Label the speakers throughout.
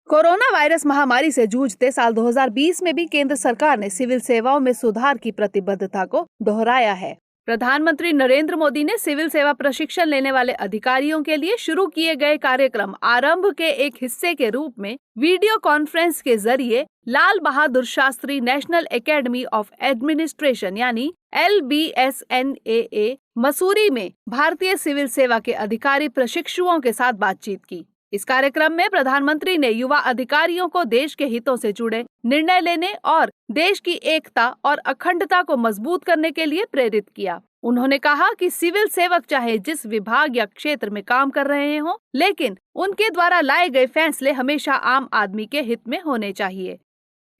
Speaker 1: Corona virus महामारी से जूझते साल 2020 में भी केंद्र सरकार ने सिविल सेवाओं में सुधार की प्रतिबद्धता को दोहराया है। प्रधानमंत्री नरेंद्र मोदी ने सिविल सेवा प्रशिक्षण लेने वाले अधिकारियों के लिए शुरू किए गए कार्यक्रम आरंभ के एक हिस्से के रूप में वीडियो कॉन्फ्रेंस के जरिए Lal Bahadur Shastri national academy of administration यानी LBSNAA मसूरी में भारतीय सिविल सेवा के अधिकारी प्रशिक्षुओं के साथ बातचीत की। इस कार्यक्रम में प्रधानमंत्री ने युवा अधिकारियों को देश के हितों से जुड़े निर्णय लेने और देश की एकता और अखंडता को मजबूत करने के लिए प्रेरित किया। उन्होंने कहा कि सिविल सेवक चाहे जिस विभाग या क्षेत्र में काम कर रहे हों, लेकिन उनके द्वारा लाए गए फैसले हमेशा आम आदमी के हित में होने चाहिए।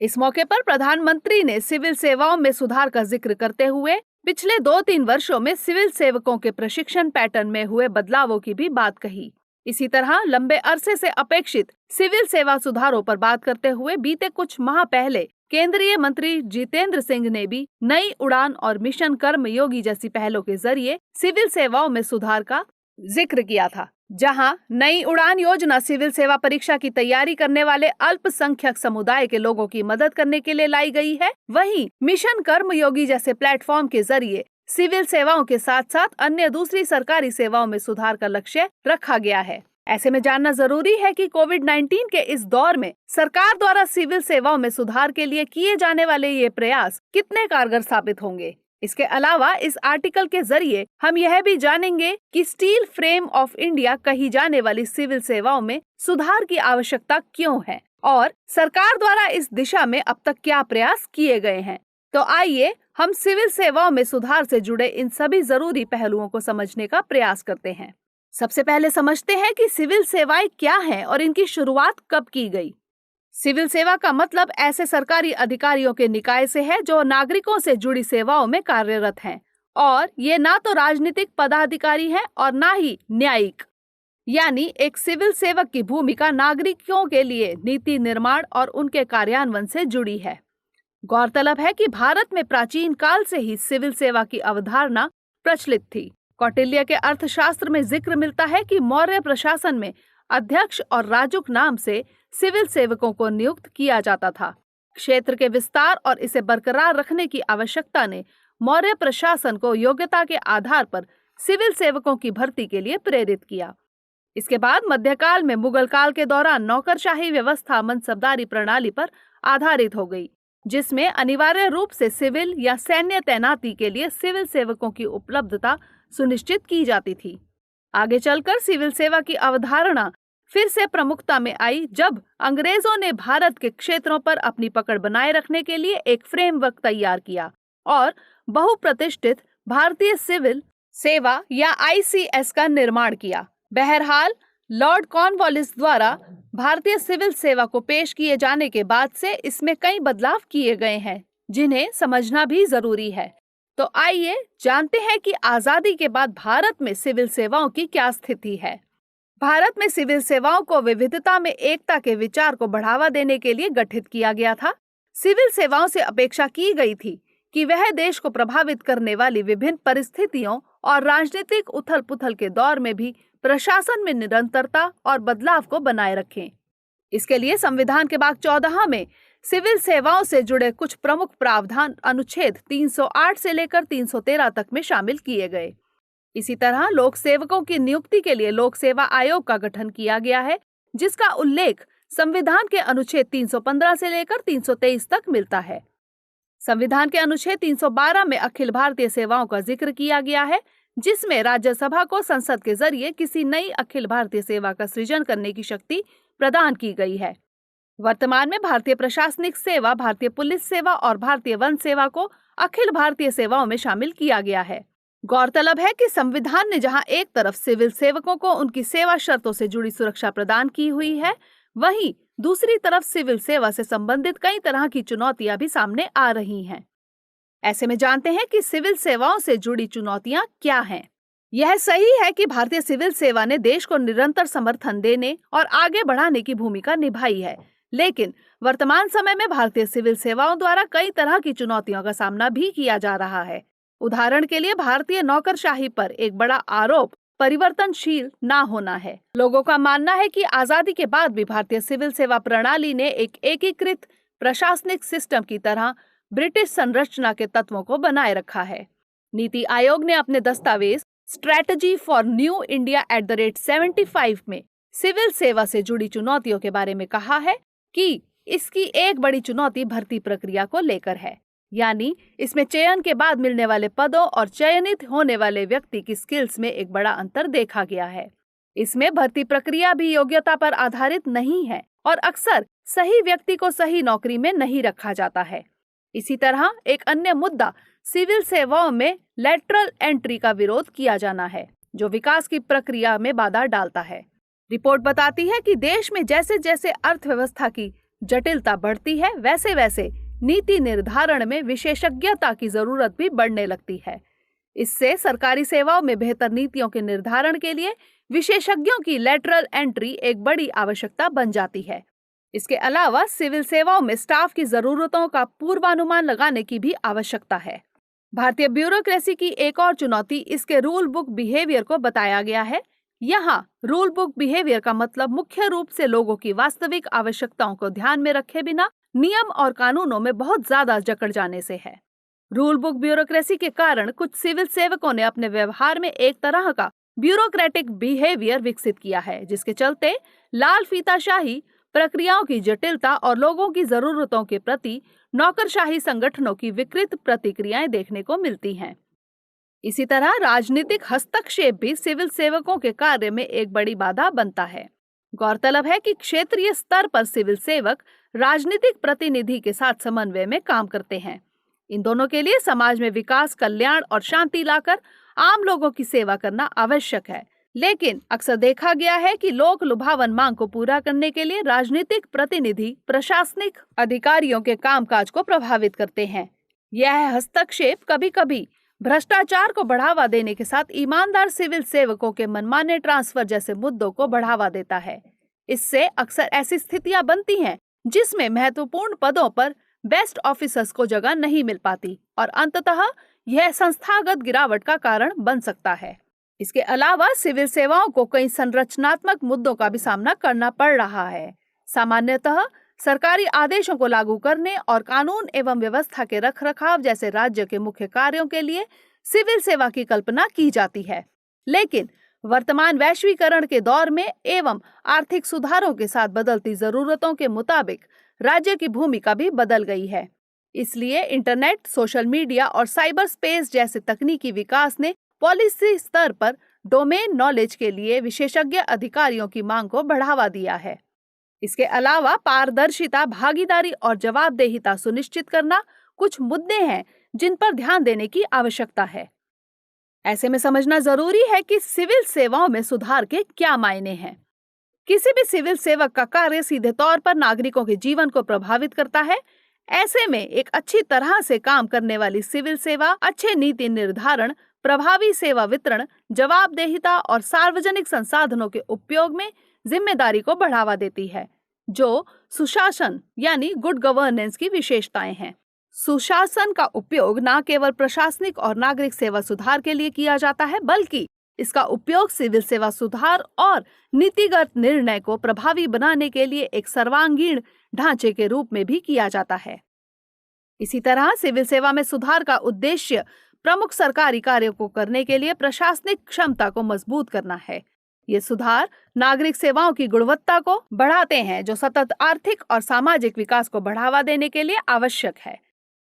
Speaker 1: इस मौके पर प्रधानमंत्री ने सिविल सेवाओं में सुधार का जिक्र करते हुए पिछले 2-3 वर्षों में सिविल सेवकों के प्रशिक्षण पैटर्न में हुए बदलावों की भी बात कही। इसी तरह लंबे अरसे से अपेक्षित सिविल सेवा सुधारों पर बात करते हुए बीते कुछ माह पहले केंद्रीय मंत्री जितेंद्र सिंह ने भी नई उड़ान और मिशन कर्मयोगी जैसी पहलों के जरिए सिविल सेवाओं में सुधार का जिक्र किया था। जहां नई उड़ान योजना सिविल सेवा परीक्षा की तैयारी करने वाले अल्पसंख्यक समुदाय के लोगों की मदद करने के लिए लाई गई है, वहीं मिशन कर्मयोगी जैसे प्लेटफॉर्म के जरिए सिविल सेवाओं के साथ साथ अन्य दूसरी सरकारी सेवाओं में सुधार का लक्ष्य रखा गया है। ऐसे में जानना जरूरी है कि कोविड-19 के इस दौर में सरकार द्वारा सिविल सेवाओं में सुधार के लिए किए जाने वाले ये प्रयास कितने कारगर साबित होंगे। इसके अलावा इस आर्टिकल के जरिए हम यह भी जानेंगे कि स्टील फ्रेम ऑफ इंडिया कही जाने वाली सिविल सेवाओं में सुधार की आवश्यकता क्यों है और सरकार द्वारा इस दिशा में अब तक क्या प्रयास किए गए हैं। तो आइए हम सिविल सेवाओं में सुधार से जुड़े इन सभी जरूरी पहलुओं को समझने का प्रयास करते हैं। सबसे पहले समझते हैं कि सिविल सेवाएं क्या हैं और इनकी शुरुआत कब की गई। सिविल सेवा का मतलब ऐसे सरकारी अधिकारियों के निकाय से है जो नागरिकों से जुड़ी सेवाओं में कार्यरत हैं और ये ना तो राजनीतिक पदाधिकारी हैं और ना ही न्यायिक। यानी एक सिविल सेवक की भूमिका नागरिकों के लिए नीति निर्माण और उनके कार्यान्वयन से जुड़ी है। गौरतलब है कि भारत में प्राचीन काल से ही सिविल सेवा की अवधारणा प्रचलित थी। कौटिल्य के अर्थशास्त्र में जिक्र मिलता है कि मौर्य प्रशासन में अध्यक्ष और राजुक नाम से सिविल सेवकों को नियुक्त किया जाता था। क्षेत्र के विस्तार और इसे बरकरार रखने की आवश्यकता ने मौर्य प्रशासन को योग्यता के आधार पर सिविल सेवकों की भर्ती के लिए प्रेरित किया। इसके बाद मध्यकाल में मुगल काल के दौरान नौकरशाही व्यवस्था मनसबदारी प्रणाली पर आधारित हो गई, जिसमें अनिवार्य रूप से सिविल या सैन्य तैनाती के लिए सिविल सेवकों की उपलब्धता सुनिश्चित की जाती थी। आगे चलकर सिविल सेवा की अवधारणा फिर से प्रमुखता में आई जब अंग्रेजों ने भारत के क्षेत्रों पर अपनी पकड़ बनाए रखने के लिए एक फ्रेमवर्क तैयार किया और बहुप्रतिष्ठित भारतीय सिविल सेवा या ICS का निर्माण किया। बहरहाल लॉर्ड कॉर्नवालिस द्वारा भारतीय सिविल सेवा को पेश किए जाने के बाद से इसमें कई बदलाव किए गए हैं जिन्हें समझना भी जरूरी है। तो आइए जानते हैं कि आजादी के बाद भारत में सिविल सेवाओं की क्या स्थिति है। भारत में सिविल सेवाओं को विविधता में एकता के विचार को बढ़ावा देने के लिए गठित किया गया था। सिविल सेवाओं से अपेक्षा की गई थी कि वह देश को प्रभावित करने वाली विभिन्न परिस्थितियों और राजनीतिक उथल पुथल के दौर में भी प्रशासन में निरंतरता और बदलाव को बनाए रखें। इसके लिए संविधान के भाग 14 में सिविल सेवाओं से जुड़े कुछ प्रमुख प्रावधान अनुच्छेद 308 से लेकर 313 तक में शामिल किए गए। इसी तरह लोक सेवकों की नियुक्ति के लिए लोक सेवा आयोग का गठन किया गया है, जिसका उल्लेख संविधान के अनुच्छेद 315 से लेकर 323 तक मिलता है। संविधान के अनुच्छेद 312 में अखिल भारतीय सेवाओं का जिक्र किया गया है, जिसमें राज्यसभा को संसद के जरिए किसी नई अखिल भारतीय सेवा का सृजन करने की शक्ति प्रदान की गई है। वर्तमान में भारतीय प्रशासनिक सेवा, भारतीय पुलिस सेवा और भारतीय वन सेवा को अखिल भारतीय सेवाओं में शामिल किया गया है। गौरतलब है कि संविधान ने जहां एक तरफ सिविल सेवकों को उनकी सेवा शर्तों से जुड़ी सुरक्षा प्रदान की हुई है, वहीं दूसरी तरफ सिविल सेवा से संबंधित कई तरह की चुनौतियां भी सामने आ रही हैं। ऐसे में जानते हैं कि सिविल सेवाओं से जुड़ी चुनौतियां क्या हैं। यह सही है कि भारतीय सिविल सेवा ने देश को निरंतर समर्थन देने और आगे बढ़ाने की भूमिका निभाई है, लेकिन वर्तमान समय में भारतीय सिविल सेवाओं द्वारा कई तरह की चुनौतियों का सामना भी किया जा रहा है। उदाहरण के लिए भारतीय नौकरशाही पर एक बड़ा आरोप परिवर्तनशील ना होना है। लोगों का मानना है कि आजादी के बाद भी भारतीय सिविल सेवा प्रणाली ने एक एकीकृत प्रशासनिक सिस्टम की तरह ब्रिटिश संरचना के तत्वों को बनाए रखा है। नीति आयोग ने अपने दस्तावेज स्ट्रेटजी फॉर न्यू इंडिया @75 में सिविल सेवा से जुड़ी चुनौतियों के बारे में कहा है कि इसकी एक बड़ी चुनौती भर्ती प्रक्रिया को लेकर है, यानी इसमें चयन के बाद मिलने वाले पदों और चयनित होने वाले व्यक्ति की स्किल्स में एक बड़ा अंतर देखा गया है। इसमें भर्ती प्रक्रिया भी योग्यता पर आधारित नहीं है और अक्सर सही व्यक्ति को सही नौकरी में नहीं रखा जाता है। इसी तरह एक अन्य मुद्दा सिविल सेवाओं में लैटरल एंट्री का विरोध किया जाना है, जो विकास की प्रक्रिया में बाधा डालता है। रिपोर्ट बताती है कि देश में जैसे जैसे अर्थव्यवस्था की जटिलता बढ़ती है, वैसे वैसे नीति निर्धारण में विशेषज्ञता की जरूरत भी बढ़ने लगती है। इससे सरकारी सेवाओं में बेहतर नीतियों के निर्धारण के लिए विशेषज्ञों की लैटरल एंट्री एक बड़ी आवश्यकता बन जाती है। इसके अलावा सिविल सेवाओं में स्टाफ की जरूरतों का पूर्वानुमान लगाने की भी आवश्यकता है। भारतीय ब्यूरोक्रेसी की एक और चुनौती इसके रूल बुक बिहेवियर को बताया गया है। यहाँ रूल बुक बिहेवियर का मतलब मुख्य रूप से लोगों की वास्तविक आवश्यकताओं को ध्यान में रखे बिना नियम और कानूनों में बहुत ज्यादा जकड़ जाने से है। रूल बुक ब्यूरोक्रेसी के कारण कुछ सिविल सेवकों ने अपने व्यवहार में एक तरह का ब्यूरोक्रेटिक बिहेवियर विकसित किया है, जिसके चलते लाल फीताशाही, प्रक्रियाओं की जटिलता और लोगों की जरूरतों के प्रति नौकरशाही संगठनों की विकृत प्रतिक्रियाएं देखने को मिलती हैं। इसी तरह राजनीतिक हस्तक्षेप भी सिविल सेवकों के कार्य में एक बड़ी बाधा बनता है। गौरतलब है कि क्षेत्रीय स्तर पर सिविल सेवक राजनीतिक प्रतिनिधि के साथ समन्वय में काम करते हैं। इन दोनों के लिए समाज में विकास, कल्याण और शांति लाकर आम लोगों की सेवा करना आवश्यक है। लेकिन अक्सर देखा गया है कि लोक लुभावन मांग को पूरा करने के लिए राजनीतिक प्रतिनिधि प्रशासनिक अधिकारियों के कामकाज को प्रभावित करते हैं। यह हस्तक्षेप कभी कभी भ्रष्टाचार को बढ़ावा देने के साथ ईमानदार सिविल सेवकों के मनमाने ट्रांसफर जैसे मुद्दों को बढ़ावा देता है। इससे अक्सर ऐसी स्थितियां बनती हैं जिसमें महत्वपूर्ण पदों पर बेस्ट ऑफिसर्स को जगह नहीं मिल पाती और अंततः यह संस्थागत गिरावट का कारण बन सकता है। इसके अलावा सिविल सेवाओं को कई संरचनात्मक मुद्दों का भी सामना करना पड़ रहा है। सामान्यतः सरकारी आदेशों को लागू करने और कानून एवं व्यवस्था के रखरखाव जैसे राज्य के मुख्य कार्यों के लिए सिविल सेवा की कल्पना की जाती है। लेकिन वर्तमान वैश्वीकरण के दौर में एवं आर्थिक सुधारों के साथ बदलती जरूरतों के मुताबिक राज्य की भूमिका भी बदल गई है। इसलिए इंटरनेट, सोशल मीडिया और साइबर स्पेस जैसे तकनीकी विकास ने पॉलिसी स्तर पर डोमेन नॉलेज के लिए विशेषज्ञ अधिकारियों की मांग को बढ़ावा दिया है। इसके अलावा पारदर्शिता, भागीदारी और जवाबदेहिता सुनिश्चित करना कुछ मुद्दे हैं जिन पर ध्यान देने की आवश्यकता है। ऐसे में समझना जरूरी है कि सिविल सेवाओं में सुधार के क्या मायने हैं। किसी भी सिविल सेवक का कार्य सीधे तौर पर नागरिकों के जीवन को प्रभावित करता है। ऐसे में एक अच्छी तरह से काम करने वाली सिविल सेवा अच्छे नीति निर्धारण, प्रभावी सेवा वितरण, जवाबदेहिता और सार्वजनिक संसाधनों के उपयोग में जिम्मेदारी को बढ़ावा देती है, जो सुशासन यानी गुड गवर्नेंस की विशेषताएं हैं। सुशासन का उपयोग न केवल प्रशासनिक और नागरिक सेवा सुधार के लिए किया जाता है, बल्कि इसका उपयोग सिविल सेवा सुधार और नीतिगत निर्णय को प्रभावी बनाने के लिए एक सर्वांगीण ढांचे के रूप में भी किया जाता है। इसी तरह सिविल सेवा में सुधार का उद्देश्य प्रमुख सरकारी कार्यों को करने के लिए प्रशासनिक क्षमता को मजबूत करना है। ये सुधार नागरिक सेवाओं की गुणवत्ता को बढ़ाते हैं, जो सतत आर्थिक और सामाजिक विकास को बढ़ावा देने के लिए आवश्यक है।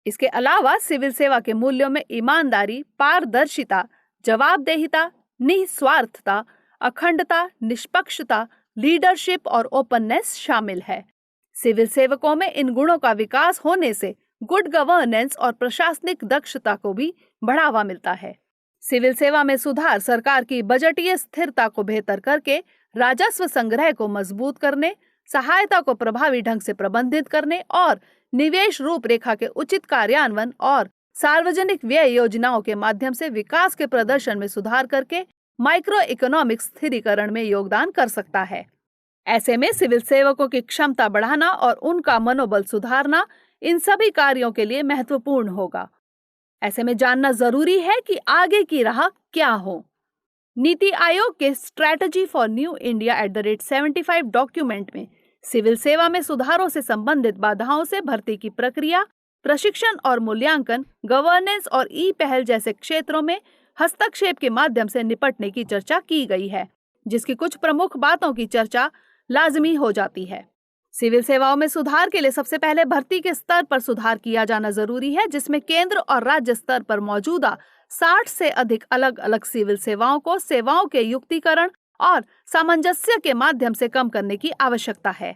Speaker 1: इसके अलावा सिविल सेवा के मूल्यों में ईमानदारी, पारदर्शिता, जवाबदेहिता, निस्वार्थता, अखंडता, निष्पक्षता, लीडरशिप और ओपननेस शामिल है। सिविल सेवकों में इन गुणों का विकास होने से गुड गवर्नेंस और प्रशासनिक दक्षता को भी बढ़ावा मिलता है। सिविल सेवा में सुधार सरकार की बजटीय स्थिरता को बेहतर करके राजस्व संग्रह को मजबूत करने, सहायता को प्रभावी ढंग से प्रबंधित करने और निवेश रूपरेखा के उचित कार्यान्वयन और सार्वजनिक व्यय योजनाओं के माध्यम से विकास के प्रदर्शन में सुधार करके माइक्रो इकोनॉमिक स्थिरीकरण में योगदान कर सकता है। ऐसे में सिविल सेवकों की क्षमता बढ़ाना और उनका मनोबल सुधारना इन सभी कार्यों के लिए महत्वपूर्ण होगा। ऐसे में जानना जरूरी है कि आगे की राह क्या हो। नीति आयोग के strategy for new India @75 document में सिविल सेवा में सुधारों से संबंधित बाधाओं से भर्ती की प्रक्रिया, प्रशिक्षण और मूल्यांकन, गवर्नेंस और ई पहल जैसे क्षेत्रों में हस्तक्षेप के माध्यम से निपटने की चर्चा की गई है, जिसकी कुछ प्रमुख बातों की चर्चा लाजमी हो जाती है। सिविल सेवाओं में सुधार के लिए सबसे पहले भर्ती के स्तर पर सुधार किया जाना जरूरी है, जिसमें केंद्र और राज्य स्तर पर मौजूदा 60 से अधिक अलग अलग सिविल सेवाओं को सेवाओं के युक्तिकरण और सामंजस्य के माध्यम से कम करने की आवश्यकता है।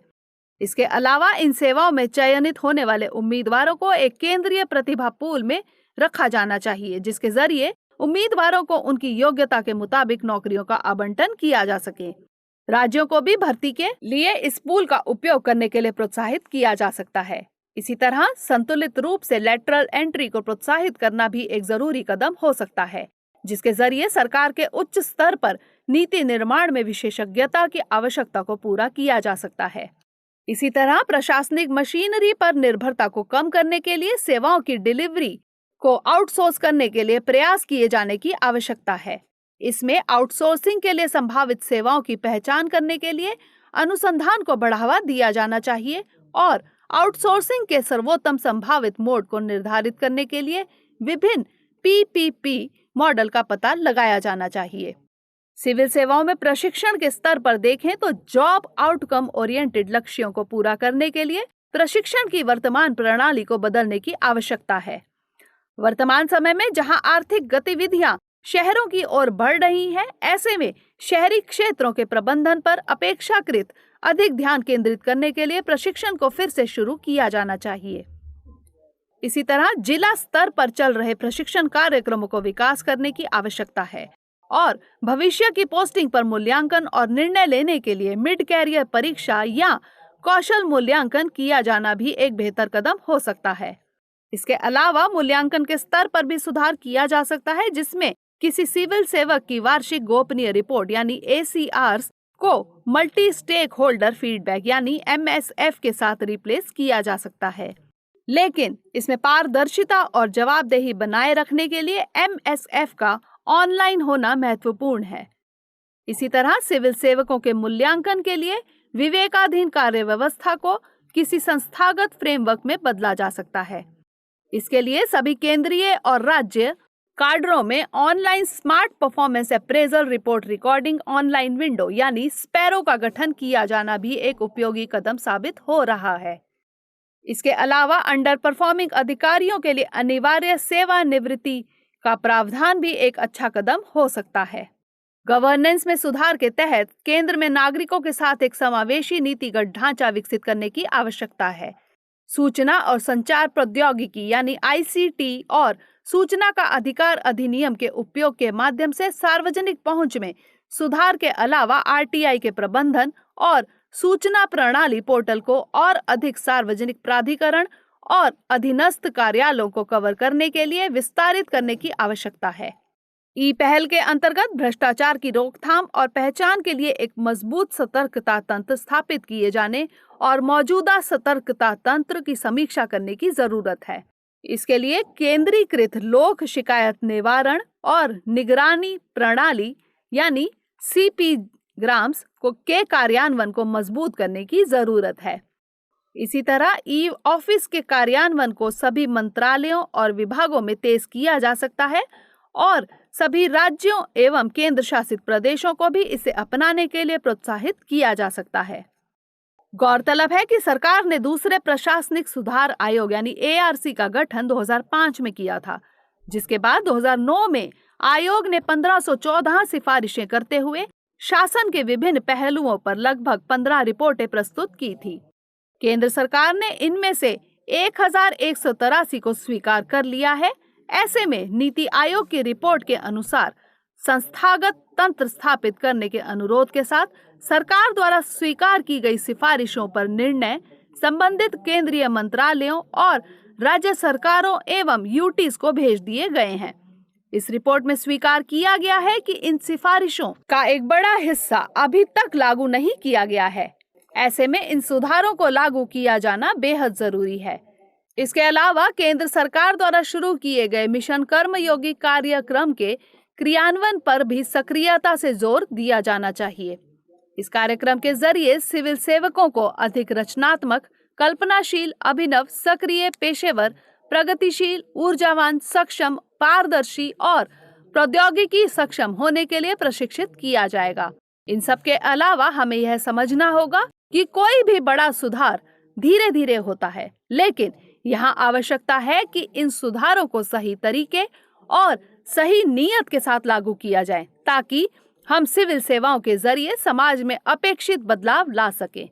Speaker 1: इसके अलावा इन सेवाओं में चयनित होने वाले उम्मीदवारों को एक केंद्रीय प्रतिभा पूल में रखा जाना चाहिए, जिसके जरिए उम्मीदवारों को उनकी योग्यता के मुताबिक नौकरियों का आवंटन किया जा सके। राज्यों को भी भर्ती के लिए इस पूल का उपयोग करने के लिए प्रोत्साहित किया जा सकता है। इसी तरह संतुलित रूप से लेटरल एंट्री को प्रोत्साहित करना भी एक जरूरी कदम हो सकता है, जिसके जरिए सरकार के उच्च स्तर पर नीति निर्माण में विशेषज्ञता की आवश्यकता को पूरा किया जा सकता है। इसी तरह प्रशासनिक मशीनरी पर निर्भरता को कम करने के लिए सेवाओं की डिलीवरी को आउटसोर्स करने के लिए प्रयास किए जाने की आवश्यकता है। इसमें आउटसोर्सिंग के लिए संभावित सेवाओं की पहचान करने के लिए अनुसंधान को बढ़ावा दिया जाना चाहिए और आउटसोर्सिंग के सर्वोत्तम संभावित मोड को निर्धारित करने के लिए विभिन्न PPP मॉडल का पता लगाया जाना चाहिए। सिविल सेवाओं में प्रशिक्षण के स्तर पर देखें तो जॉब आउटकम ओरिएंटेड लक्ष्यों को पूरा करने के लिए प्रशिक्षण की वर्तमान प्रणाली को बदलने की आवश्यकता है। वर्तमान समय में जहां आर्थिक गतिविधियां शहरों की ओर बढ़ रही हैं, ऐसे में शहरी क्षेत्रों के प्रबंधन पर अपेक्षाकृत अधिक ध्यान केंद्रित करने के लिए प्रशिक्षण को फिर से शुरू किया जाना चाहिए। इसी तरह जिला स्तर पर चल रहे प्रशिक्षण कार्यक्रमों को विकास करने की आवश्यकता है और भविष्य की पोस्टिंग पर मूल्यांकन और निर्णय लेने के लिए मिड कैरियर परीक्षा या कौशल मूल्यांकन किया जाना भी एक बेहतर कदम हो सकता है। इसके अलावा मूल्यांकन के स्तर पर भी सुधार किया जा सकता है, जिसमें किसी सिविल सेवक की वार्षिक गोपनीय रिपोर्ट यानी ACRs को मल्टी स्टेक होल्डर फीडबैक यानी MSF के साथ रिप्लेस किया जा सकता है, लेकिन इसमें पारदर्शिता और जवाबदेही बनाए रखने के लिए MSF का ऑनलाइन होना महत्वपूर्ण है। इसी तरह सिविल सेवकों के मूल्यांकन के लिए विवेकाधीन कार्य व्यवस्था को किसी संस्थागत फ्रेमवर्क में बदला जा सकता है। इसके लिए सभी केंद्रीय और राज्य काडरों में online smart performance appraisal report recording online window यानी स्पैरो का गठन किया जाना भी एक उपयोगी कदम साबित हो रहा है। इसके अलावा अंडर परफॉर्मिंग अधिकारियों के लिए अनिवार्य सेवानिवृत्ति का प्रावधान भी एक अच्छा कदम हो सकता है। गवर्नेंस में सुधार के तहत केंद्र में नागरिकों के साथ एक समावेशी नीतिगत ढांचा विकसित करने की आवश्यकता है। सूचना और संचार प्रौद्योगिकी यानी ICT और सूचना का अधिकार अधिनियम के उपयोग के माध्यम से सार्वजनिक पहुंच में सुधार के अलावा RTI के प्रबंधन और सूचना प्रणाली पोर्टल को और अधिक सार्वजनिक प्राधिकरण और अधीनस्थ कार्यालयों को कवर करने के लिए विस्तारित करने की आवश्यकता है। ई पहल के अंतर्गत भ्रष्टाचार की रोकथाम और पहचान के लिए एक मजबूत सतर्कता तंत्र स्थापित किए जाने और मौजूदा सतर्कता तंत्र की समीक्षा करने की जरूरत है। इसके लिए केंद्रीकृत लोक शिकायत निवारण और निगरानी प्रणाली यानी CP ग्राम्स के कार्यान्वयन को मजबूत करने की जरूरत है। इसी तरह ई ऑफिस के कार्यान्वयन को सभी मंत्रालयों और विभागों में तेज किया जा सकता है और सभी राज्यों एवं केंद्र शासित प्रदेशों को भी इसे अपनाने के लिए प्रोत्साहित किया जा सकता है। गौरतलब है कि सरकार ने दूसरे प्रशासनिक सुधार आयोग यानी ARC का गठन 2005 में किया था, जिसके बाद 2009 में आयोग ने 1514 सिफारिशें करते हुए शासन के विभिन्न पहलुओं पर लगभग 15 रिपोर्टें प्रस्तुत की थी। केंद्र सरकार ने इनमें से 1183 को स्वीकार कर लिया है। ऐसे में नीति आयोग की रिपोर्ट के अनुसार संस्थागत तंत्र स्थापित करने के अनुरोध के साथ सरकार द्वारा स्वीकार की गई सिफारिशों पर निर्णय संबंधित केंद्रीय मंत्रालयों और राज्य सरकारों एवं UTs को भेज दिए गए हैं। इस रिपोर्ट में स्वीकार किया गया है कि इन सिफारिशों का एक बड़ा हिस्सा अभी तक लागू नहीं किया गया है। ऐसे में इन सुधारों को लागू किया जाना बेहद जरूरी है। इसके अलावा केंद्र सरकार द्वारा शुरू किए गए मिशन कर्मयोगी कार्यक्रम के क्रियान्वयन पर भी सक्रियता से जोर दिया जाना चाहिए। इस कार्यक्रम के जरिए सिविल सेवकों को अधिक रचनात्मक, कल्पनाशील, अभिनव, सक्रिय, पेशेवर, प्रगतिशील, ऊर्जावान, सक्षम, पारदर्शी और प्रौद्योगिकी सक्षम होने के लिए प्रशिक्षित किया जाएगा। इन सब के अलावा हमें यह समझना होगा कि कोई भी बड़ा सुधार धीरे धीरे होता है, लेकिन यहाँ आवश्यकता है कि इन सुधारों को सही तरीके और सही नीयत के साथ लागू किया जाए, ताकि हम सिविल सेवाओं के जरिए समाज में अपेक्षित बदलाव ला सकें।